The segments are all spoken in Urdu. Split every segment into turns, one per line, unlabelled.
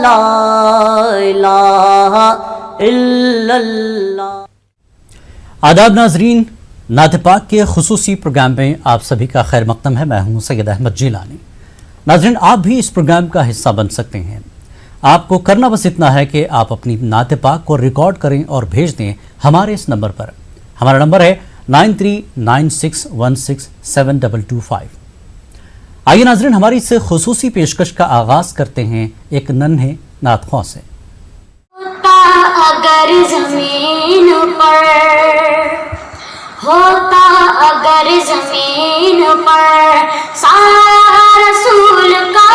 لا الہ الا اللہ۔
آداب ناظرین، نعت پاک کے خصوصی پروگرام میں آپ سبھی کا خیر مقدم ہے۔ میں ہوں سید احمد جیلانی۔ ناظرین، آپ بھی اس پروگرام کا حصہ بن سکتے ہیں۔ آپ کو کرنا بس اتنا ہے کہ آپ اپنی نعت پاک کو ریکارڈ کریں اور بھیج دیں ہمارے اس نمبر پر۔ ہمارا نمبر ہے 9396167225۔ آئیے ناظرین، ہماری اس خصوصی پیشکش کا آغاز کرتے ہیں ایک ننھے نعت خواں سے۔
اگر زمین پر ہوتا، اگر زمین پر سایہ رسول کا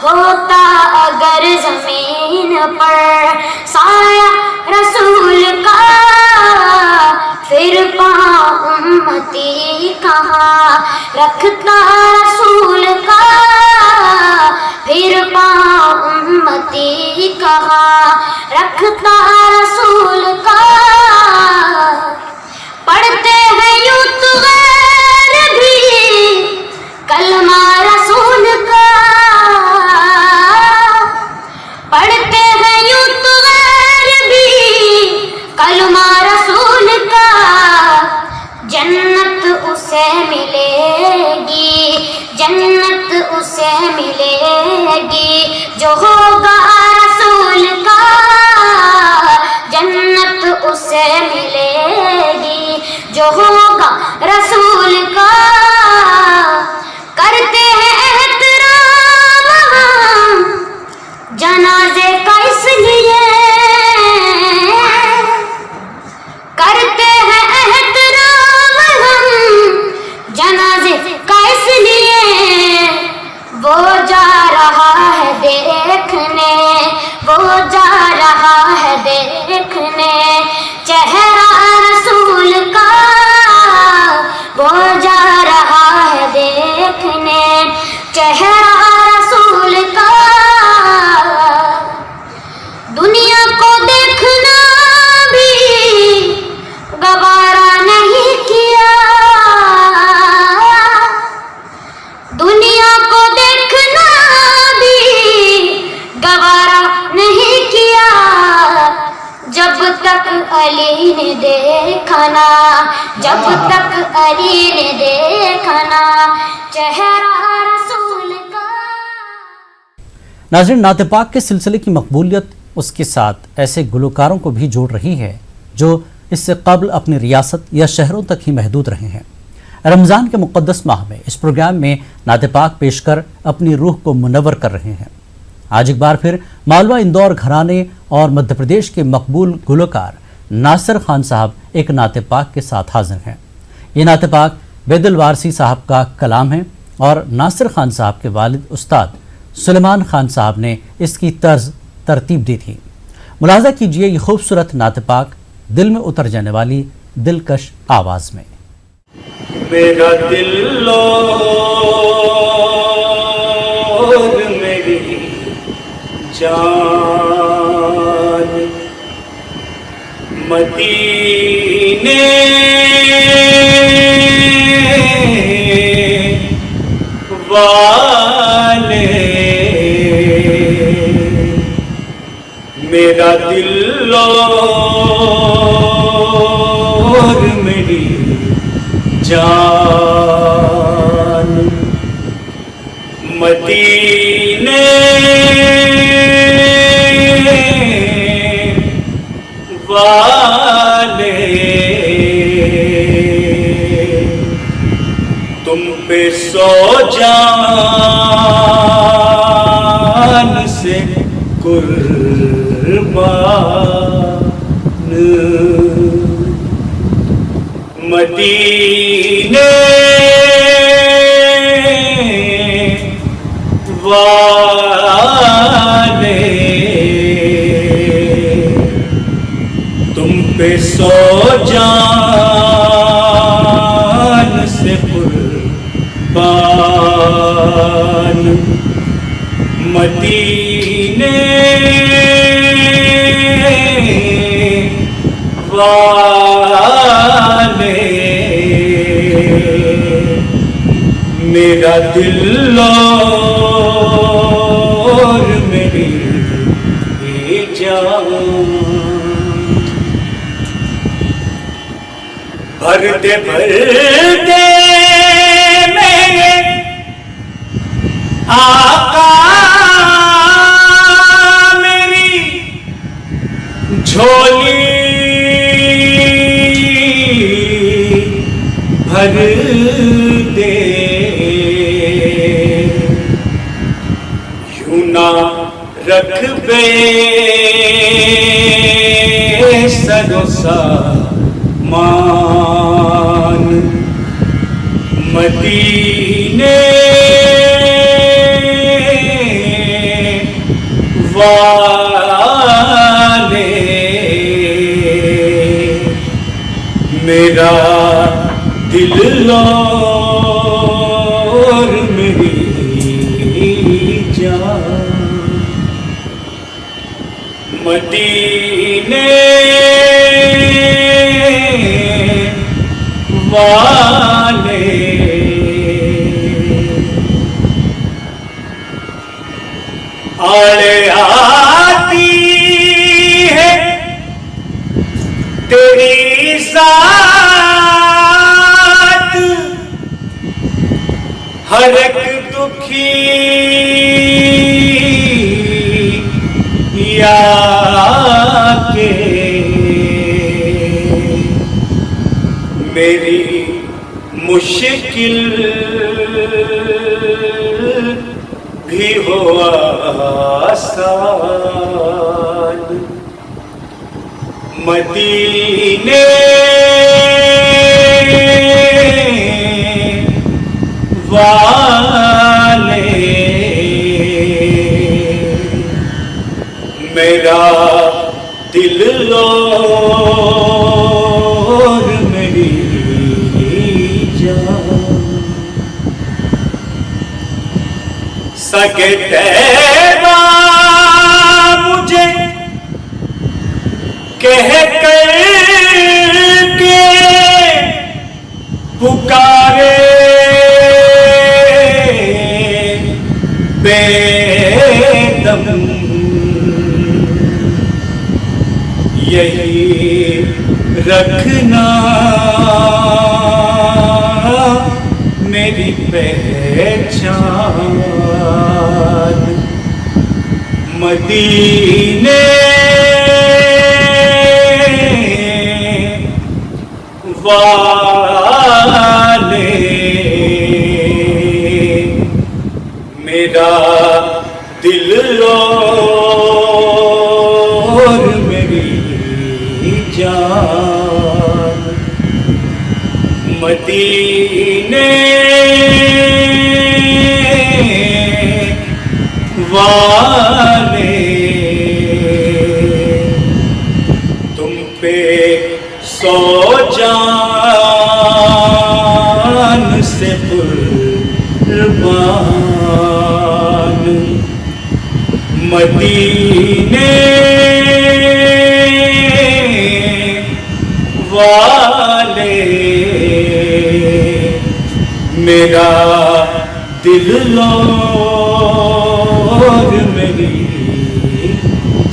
ہوتا، اگر زمین پر سایہ رسول کا، پھر پاؤں امتی کہاں رکھتا رسول کا، پھر پاؤں امتی کہاں رکھتا رسول کا۔ پڑھتے ہیں یوں تو غیر بھی کلمہ رسول کا، پڑھتے ہیں یوں تو غیر بھی کلمہ رسول کا، جنت اسے ملے گی، جنت اسے ملے گی جو ہوگا رسول کا، جنت اسے ملے گی جو ہوگا رسول کا۔ کرتے ہیں احترام ہم جنازے کا اس لیے، کرتے ہیں احترام ہم جنازے کا اس لیے، وہ جا رہا ہے دیکھنے، وہ جا رہا ہے دیکھنے چہرہ رسول کا، وہ جا رہا ہے دیکھنے چہرہ رسول کا۔ دنیا کو دیکھنا بھی گوارا نہیں کیا، دنیا کو دیکھنا بھی گوارا نہیں کیا، جب تک علی نے دیکھا نا، جب تک علی نے دیکھا نا چہرہ رسول کا۔
ناظرین، نعت پاک کے سلسلے کی مقبولیت اس کے ساتھ ایسے گلوکاروں کو بھی جوڑ رہی ہے جو اس سے قبل اپنی ریاست یا شہروں تک ہی محدود رہے ہیں۔ رمضان کے مقدس ماہ میں اس پروگرام میں نعت پاک پیش کر اپنی روح کو منور کر رہے ہیں۔ آج ایک بار پھر مالوہ اندور گھرانے اور مدھیہ پردیش کے مقبول گلوکار ناصر خان صاحب ایک نعت پاک کے ساتھ حاضر ہیں۔ یہ نعت پاک بید الوارسی صاحب کا کلام ہے اور ناصر خان صاحب کے والد استاد سلیمان خان صاحب نے اس کی طرز ترتیب دی تھی۔ ملاحظہ کیجئے یہ خوبصورت نعت پاک دل میں اتر جانے والی دلکش آواز میں۔
میرا دل اور میری جان مدینے والے، میرا دل اور میری جان مدینے والے، تم پہ سو جان سے قربان مدینے والے، تم پہ سو جان سے قربان مدینے والے، میرا دل اور بھرتے بھرتے میرے آقا میری جھولی بھر دے، یوں نہ رکھ بے سر و سامان مدینے والے، میرا دل اور میری جان مدینے والے، آڑے آتی ہے تیری ذات، ہر ایک دکھی یا کے میری مشکل بھی ہو آسان مدینے والے، میرا دل اور میری جان، سگے تیرا مجھے کہہ کر کے پکارے بے دم، یہی رکھنا میری پہچان مدینے والے، میرا دل اور میری جان مدینے والے، تم پہ سو جان سے قربان مدینے والے، میرا دل اور میری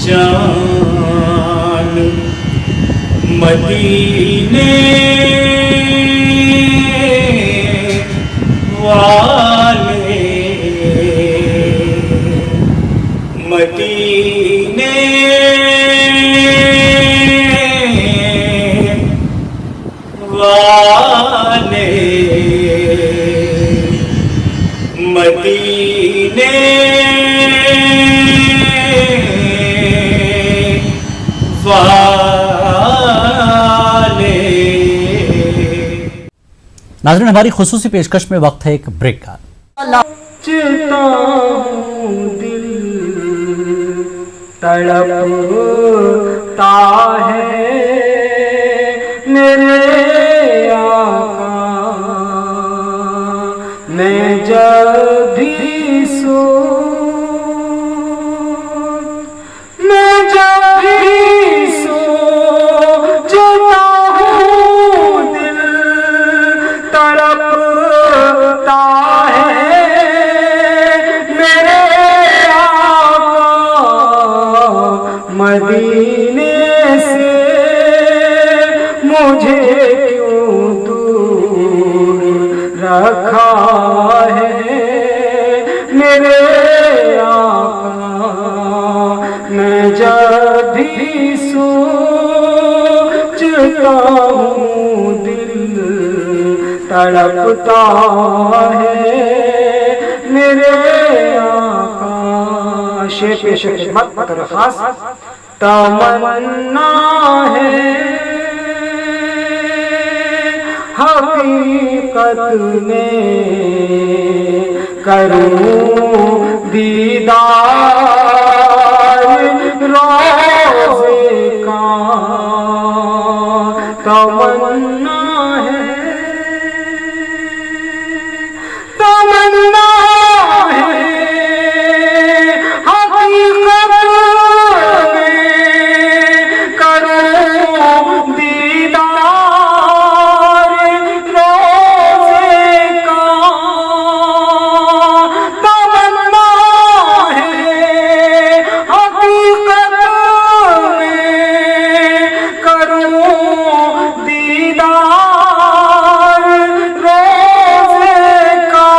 جان مدینے والے، مدینے والے، مدینے والے۔
ناظرین ہماری خصوصی پیشکش میں وقت ہے ایک بریک کا۔
چتا ہوں دل تڑپتا ہے میرے آقا، میں جب بھی سوچتا ہوں دل تڑپتا ہے میرے آقا، مدینے سے تڑپتا ہے میرے آقا. شیر پیش خدمت مگر خاص تمنا ہے حقیقت میں کروں دیدار روزے کا. تمنا ہے تمنا ہے حقیقت میں کروں دیدار روزے کا. تمنا ہے حقیقت میں کروں دیدار روزے کا.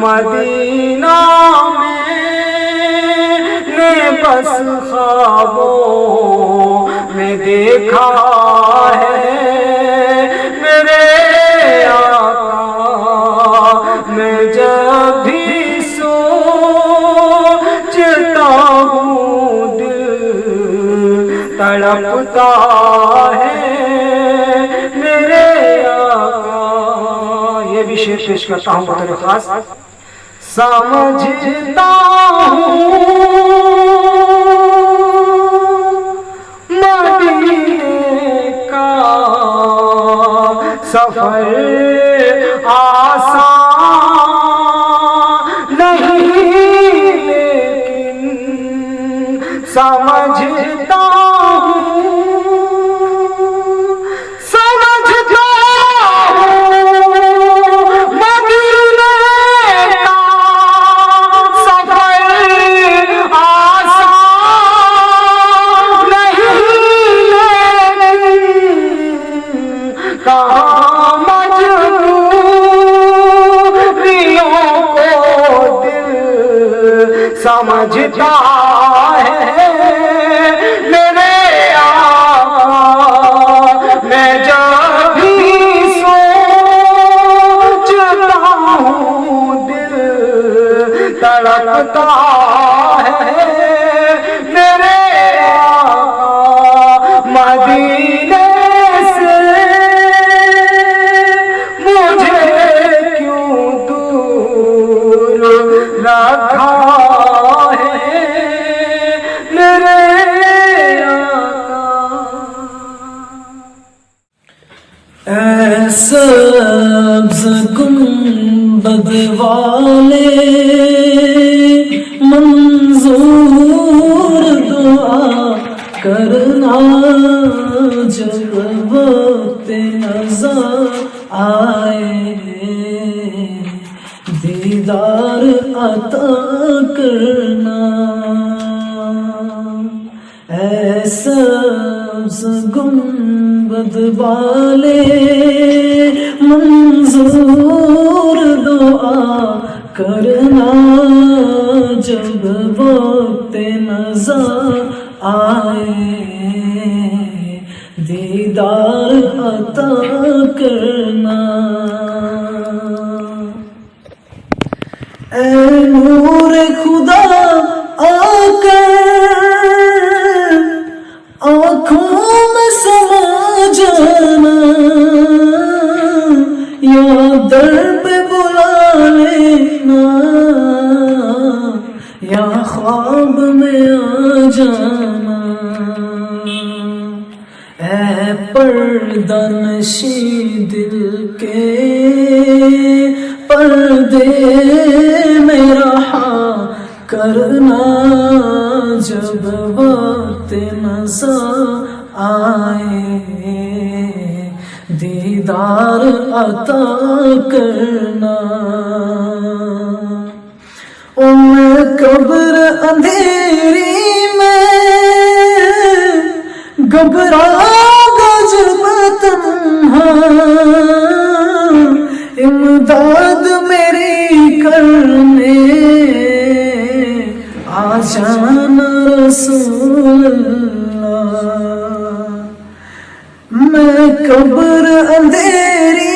مدینہ میں نے بس خوابوں میں دیکھا ہے میرے آقا. میں جب بھی سوچتا ہوں دل تڑپتا ہے میرے آقا. یہ بھی شعر پیش کرتا ہوں بطور خاص. سمجھتا ہوں مدینے کا سفر آسان نہیں لیکن سمجھتا سمجھتا ہے میرے آقا. میں جب بھی سوچتا ہوں دل تڑپتا ہے میرے آقا. مدینے سے مجھے کیوں دور رکھا
سبز گنبد والے منظور دعا کرنا جب وقت نظر آئے دیدار عطا کرنا. اے سبز گنبد والے منظور دعا کرنا جب وقت نظر آئے دیدار عطا کرنا. اے نور خدا آ کر آنکھوں میں سما جانا یا در پہ بلا لینا یا خواب میں آ جانا. اے پردہ نشی دل کے پردے میں رہا کرنا جب وقت نظر آئے دیدار عطا کرنا. قبر اندھیری میں گھبرا جب تنہا امداد میری کرنے آ جانا رسول اللہ. میں قبر اندھیری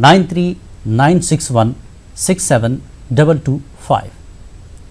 9396167225।